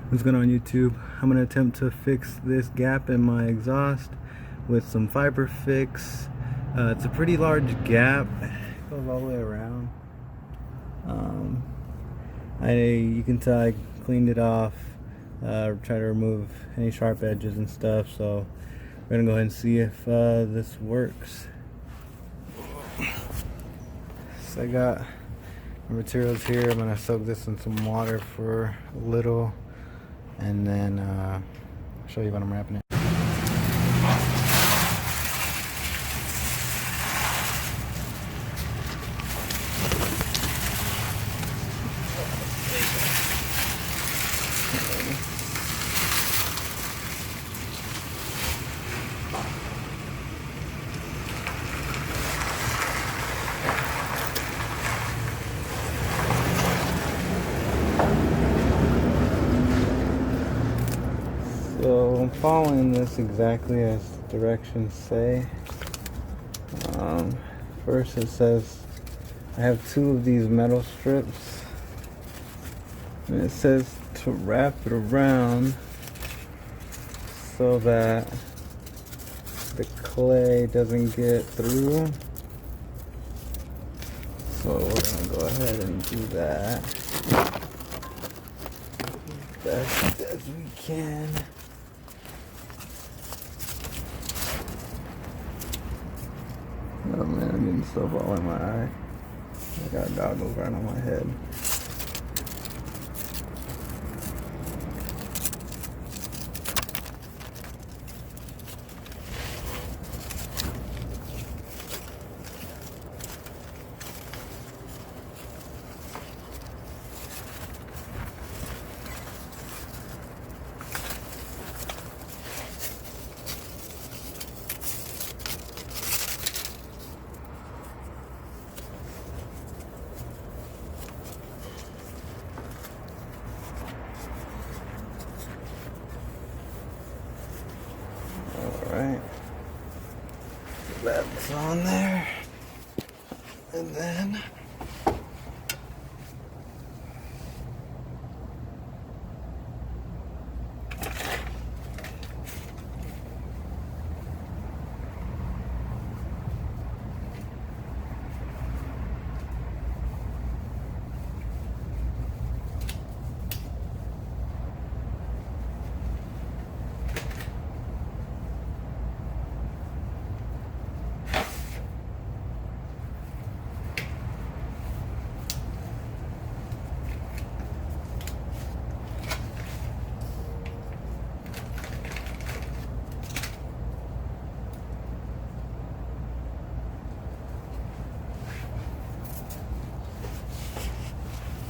What's going on YouTube? I'm going to attempt to fix this gap in my exhaust with some fiber fix. It's a pretty large gap. It goes all the way around. You can tell I cleaned it off, try to remove any sharp edges and stuff, so we're going to go ahead and see if this works. So I got my materials here. I'm going to soak this in some water for a little, and then I'll show you when I'm wrapping it. So I'm following this exactly as directions say. First it says I have 2 of these metal strips, and it says to wrap it around so that the clay doesn't get through. So we're gonna go ahead and do that best as we can. Oh man, I'm getting stuff all in my eye. I got goggles right on my head. Alright, that's on there, and then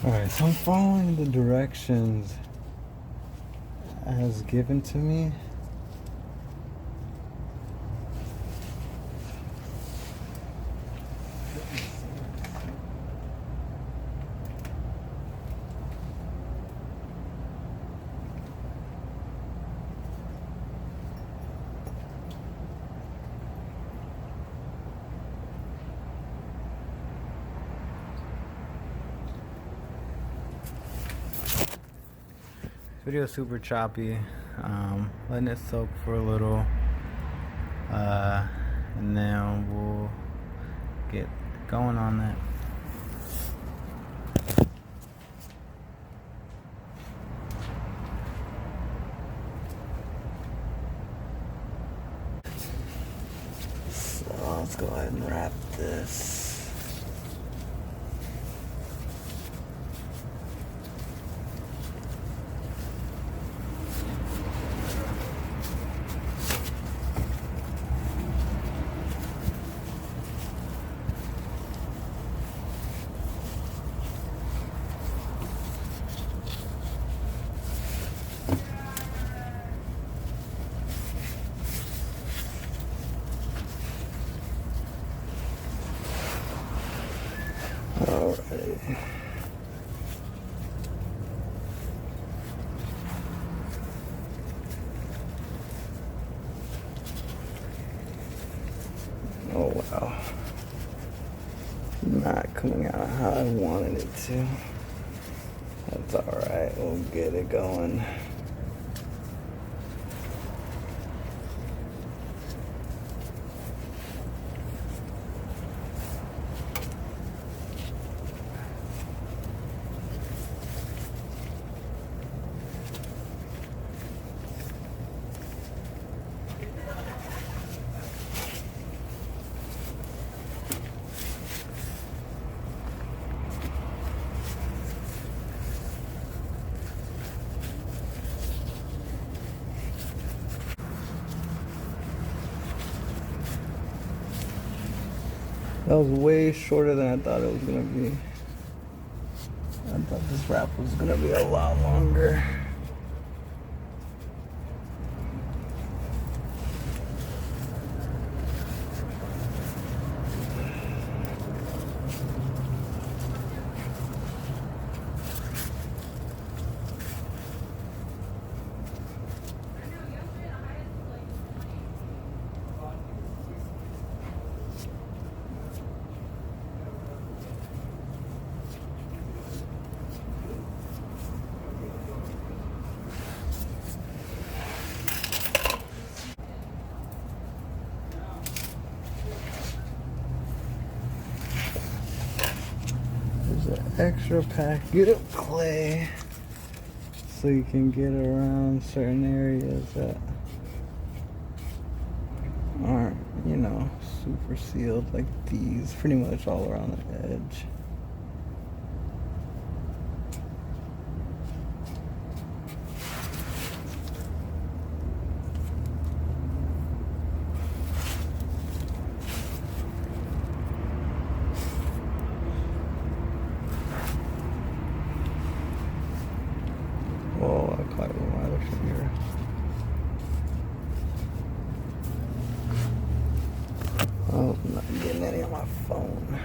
alright, so I'm following the directions as given to me. Video super choppy. Letting it soak for a little, and then we'll get going on that. So let's go ahead and wrap this. Alright. Oh wow. Not coming out how I wanted it to. Have It's alright, we'll get it going. That was way shorter than I thought it was gonna be. I thought this wrap was gonna be a lot longer. There's an extra packet of clay so you can get around certain areas that aren't, you know, super sealed, like these, pretty much all around the edge. Whoa, I caught it with my other finger. Oh, I'm not getting any on my phone.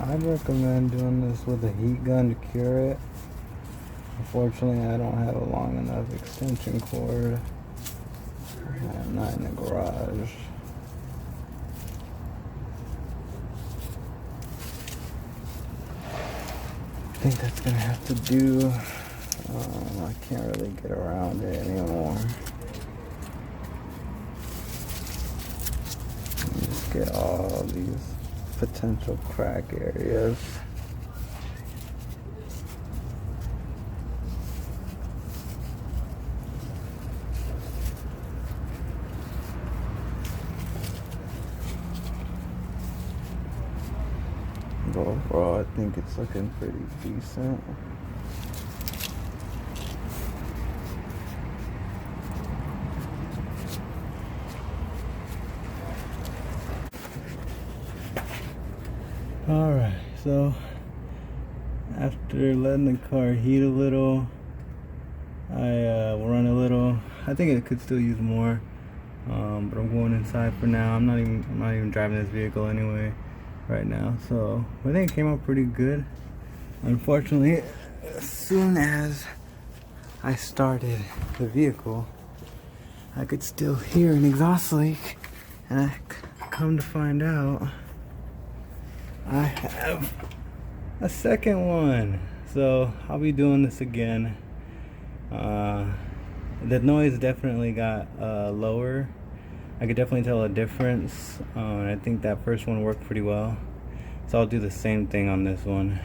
I'd recommend doing this with a heat gun to cure it. Unfortunately, I don't have a long enough extension cord. I'm not in the garage. I think that's gonna have to do. I can't really get around it anymore. Just get all these potential crack areas. But overall, I think it's looking pretty decent. Alright, so after letting the car heat a little, I run a little. I think it could still use more, but I'm going inside for now. I'm not even driving this vehicle anyway right now. So I think it came out pretty good. Unfortunately, as soon as I started the vehicle, I could still hear an exhaust leak, and I come to find out, I have a second one. So I'll be doing this again. The noise definitely got lower. I could definitely tell a difference. I think that first one worked pretty well. So I'll do the same thing on this one.